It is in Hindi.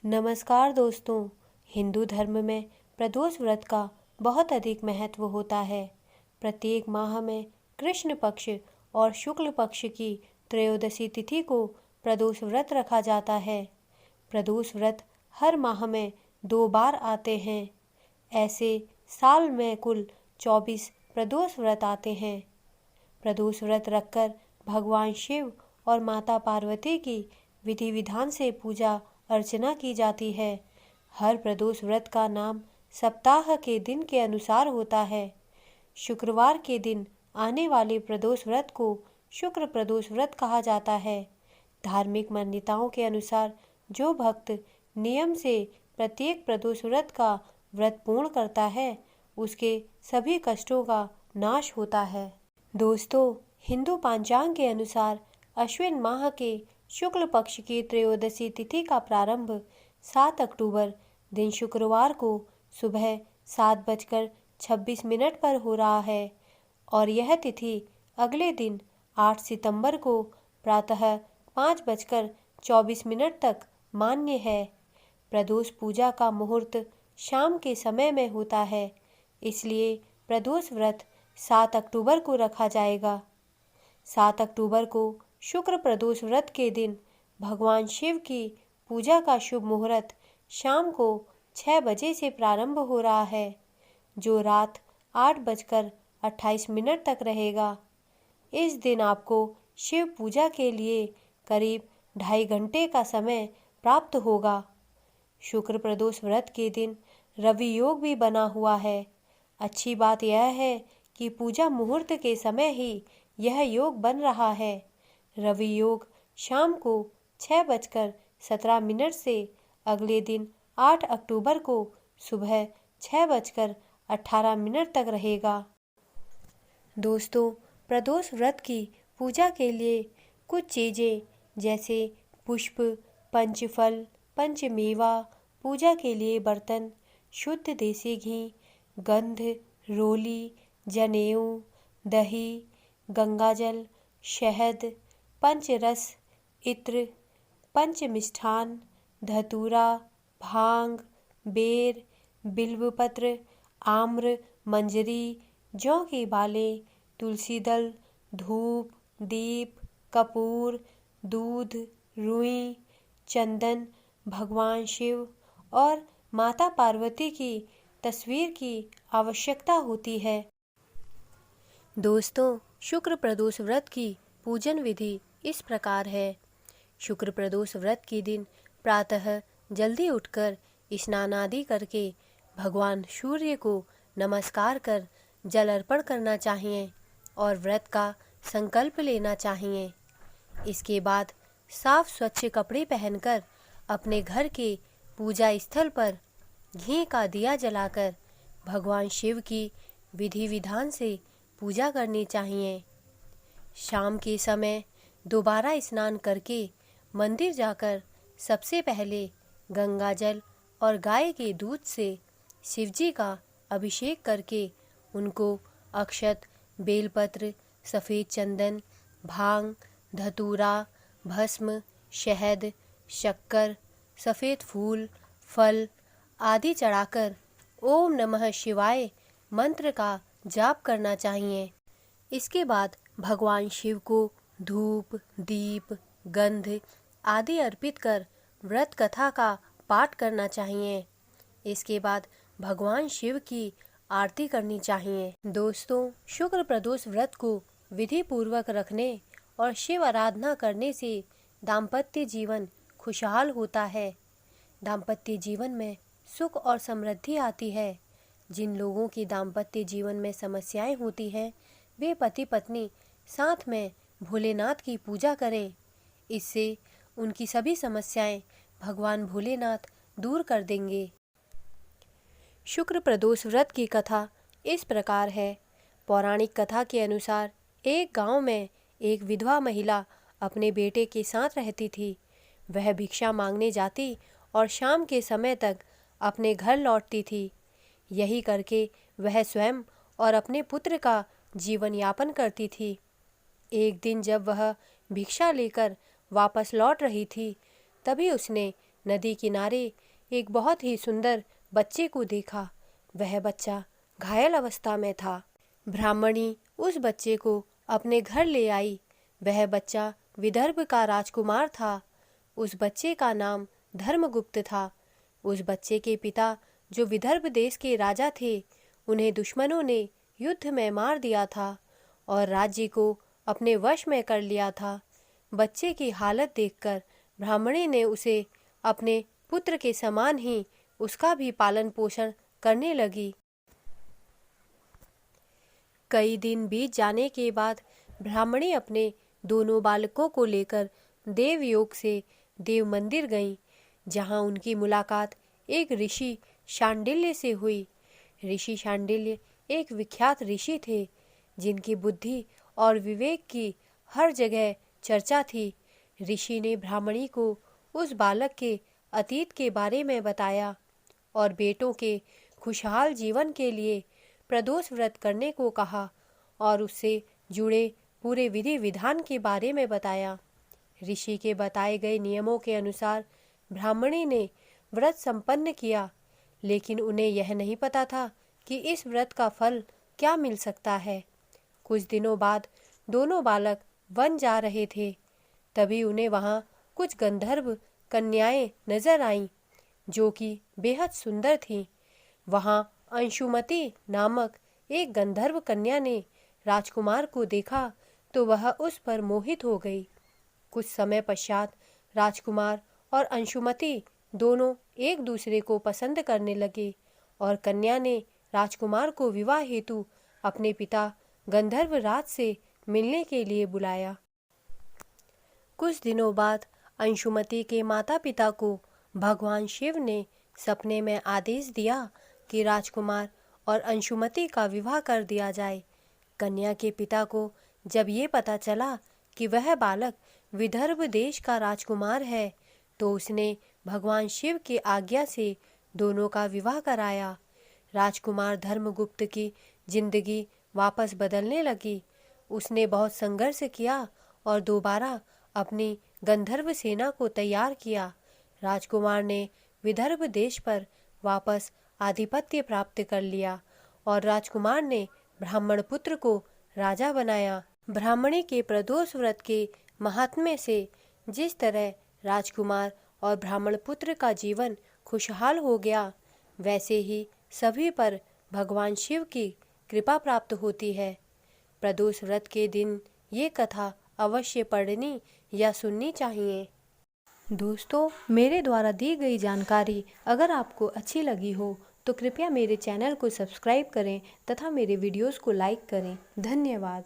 नमस्कार दोस्तों। हिंदू धर्म में प्रदोष व्रत का बहुत अधिक महत्व होता है। प्रत्येक माह में कृष्ण पक्ष और शुक्ल पक्ष की त्रयोदशी तिथि को प्रदोष व्रत रखा जाता है। प्रदोष व्रत हर माह में 2 बार आते हैं। ऐसे साल में कुल 24 प्रदोष व्रत आते हैं। प्रदोष व्रत रखकर भगवान शिव और माता पार्वती की विधि विधान से पूजा अर्चना की जाती है। हर प्रदोष व्रत का नाम सप्ताह के दिन के अनुसार होता है। शुक्रवार के दिन आने वाले प्रदोष व्रत को शुक्र प्रदोष व्रत कहा जाता है। धार्मिक मान्यताओं के अनुसार जो भक्त नियम से प्रत्येक प्रदोष व्रत का व्रत पूर्ण करता है, उसके सभी कष्टों का नाश होता है। दोस्तों, हिंदू पंचांग के अनुसार अश्विन माह के शुक्ल पक्ष की त्रयोदशी तिथि का प्रारंभ 7 अक्टूबर दिन शुक्रवार को सुबह 7:26 पर हो रहा है और यह तिथि अगले दिन 8 सितंबर को प्रातः 5:24 तक मान्य है। प्रदोष पूजा का मुहूर्त शाम के समय में होता है, इसलिए प्रदोष व्रत 7 अक्टूबर को रखा जाएगा। 7 अक्टूबर को शुक्र प्रदोष व्रत के दिन भगवान शिव की पूजा का शुभ मुहूर्त शाम को 6 बजे से प्रारंभ हो रहा है, जो रात 8:28 तक रहेगा। इस दिन आपको शिव पूजा के लिए करीब 2.5 घंटे का समय प्राप्त होगा। शुक्र प्रदोष व्रत के दिन रवि योग भी बना हुआ है। अच्छी बात यह है कि पूजा मुहूर्त के समय ही यह योग बन रहा है। रवि योग शाम को 6:17 से अगले दिन 8 अक्टूबर को सुबह 6:18 तक रहेगा। दोस्तों, प्रदोष व्रत की पूजा के लिए कुछ चीज़ें जैसे पुष्प, पंचफल, पंचमेवा, पूजा के लिए बर्तन, शुद्ध देसी घी, गंध, रोली, जनेऊ, दही, गंगाजल, शहद, पंचरस, इत्र, पंचमिष्ठान, धतूरा, भांग, बेर, बिल्वपत्र, आम्र, मंजरी, जौ की बालें, तुलसी दल, धूप, दीप, कपूर, दूध, रुई, चंदन, भगवान शिव और माता पार्वती की तस्वीर की आवश्यकता होती है। दोस्तों, शुक्र प्रदोष व्रत की पूजन विधि इस प्रकार है। शुक्र प्रदोष व्रत के दिन प्रातः जल्दी उठकर स्नान आदि करके भगवान सूर्य को नमस्कार कर जल अर्पण करना चाहिए और व्रत का संकल्प लेना चाहिए। इसके बाद साफ स्वच्छ कपड़े पहनकर अपने घर के पूजा स्थल पर घी का दिया जलाकर भगवान शिव की विधि विधान से पूजा करनी चाहिए। शाम के समय दोबारा स्नान करके मंदिर जाकर सबसे पहले गंगाजल और गाय के दूध से शिवजी का अभिषेक करके उनको अक्षत, बेलपत्र, सफ़ेद चंदन, भांग, धतूरा, भस्म, शहद, शक्कर, सफ़ेद फूल, फल आदि चढ़ाकर ओम नमः शिवाय मंत्र का जाप करना चाहिए। इसके बाद भगवान शिव को धूप, दीप, गंध आदि अर्पित कर व्रत कथा का पाठ करना चाहिए। इसके बाद भगवान शिव की आरती करनी चाहिए। दोस्तों, शुक्र प्रदोष व्रत को विधि पूर्वक रखने और शिव आराधना करने से दाम्पत्य जीवन खुशहाल होता है। दाम्पत्य जीवन में सुख और समृद्धि आती है। जिन लोगों की दाम्पत्य जीवन में समस्याएं होती हैं, वे पति पत्नी साथ में भोलेनाथ की पूजा करें। इससे उनकी सभी समस्याएं भगवान भोलेनाथ दूर कर देंगे। शुक्र प्रदोष व्रत की कथा इस प्रकार है। पौराणिक कथा के अनुसार एक गांव में एक विधवा महिला अपने बेटे के साथ रहती थी। वह भिक्षा मांगने जाती और शाम के समय तक अपने घर लौटती थी। यही करके वह स्वयं और अपने पुत्र का जीवन यापन करती थी। एक दिन जब वह भिक्षा लेकर वापस लौट रही थी, तभी उसने नदी किनारे एक बहुत ही सुंदर बच्चे को देखा। वह बच्चा घायल अवस्था में था। ब्राह्मणी उस बच्चे को अपने घर ले आई। वह बच्चा विदर्भ का राजकुमार था। उस बच्चे का नाम धर्मगुप्त था। उस बच्चे के पिता जो विदर्भ देश के राजा थे, उन्हें दुश्मनों ने युद्ध में मार दिया था और राज्य को अपने वश में कर लिया था। बच्चे की हालत देखकर ब्राह्मणी ने उसे अपने पुत्र के समान ही उसका भी पालन पोषण करने लगी। कई दिन बीत जाने के बाद ब्राह्मणी अपने दोनों बालकों को लेकर देवयोग से देव मंदिर गईं, जहां उनकी मुलाकात एक ऋषि शांडिल्य से हुई। ऋषि शांडिल्य एक विख्यात ऋषि थे, जिनकी बुद्धि और विवेक की हर जगह चर्चा थी। ऋषि ने ब्राह्मणी को उस बालक के अतीत के बारे में बताया और बेटों के खुशहाल जीवन के लिए प्रदोष व्रत करने को कहा और उससे जुड़े पूरे विधि विधान के बारे में बताया। ऋषि के बताए गए नियमों के अनुसार ब्राह्मणी ने व्रत संपन्न किया, लेकिन उन्हें यह नहीं पता था कि इस व्रत का फल क्या मिल सकता है। कुछ दिनों बाद दोनों बालक वन जा रहे थे। तभी उन्हें वहां कुछ गंधर्व कन्याएं नजर आईं, जो कि बेहद सुंदर थीं। वहां अंशुमति नामक एक गंधर्व कन्या ने राजकुमार को देखा तो वह उस पर मोहित हो गई। कुछ समय पश्चात राजकुमार और अंशुमति दोनों एक दूसरे को पसंद करने लगे और कन्या ने राजकुमार को विवाह हेतु अपने पिता गंधर्व राज से मिलने के लिए बुलाया। कुछ दिनों बाद अंशुमति के माता पिता को भगवान शिव ने सपने में आदेश दिया कि राजकुमार और अंशुमति का विवाह कर दिया जाए। कन्या के पिता को जब ये पता चला कि वह बालक विदर्भ देश का राजकुमार है, तो उसने भगवान शिव की आज्ञा से दोनों का विवाह कराया। राजकुमार धर्मगुप्त की जिंदगी वापस बदलने लगी। उसने बहुत संघर्ष किया और दोबारा अपनी गंधर्व सेना को तैयार किया। राजकुमार ने विदर्भ देश पर वापस आधिपत्य प्राप्त कर लिया और राजकुमार ने ब्राह्मण पुत्र को राजा बनाया। ब्राह्मणी के प्रदोष व्रत के महात्म्य से जिस तरह राजकुमार और ब्राह्मण पुत्र का जीवन खुशहाल हो गया, वैसे ही सभी पर भगवान शिव की कृपा प्राप्त होती है। प्रदोष व्रत के दिन ये कथा अवश्य पढ़नी या सुननी चाहिए। दोस्तों, मेरे द्वारा दी गई जानकारी अगर आपको अच्छी लगी हो तो कृपया मेरे चैनल को सब्सक्राइब करें तथा मेरे वीडियोस को लाइक करें। धन्यवाद।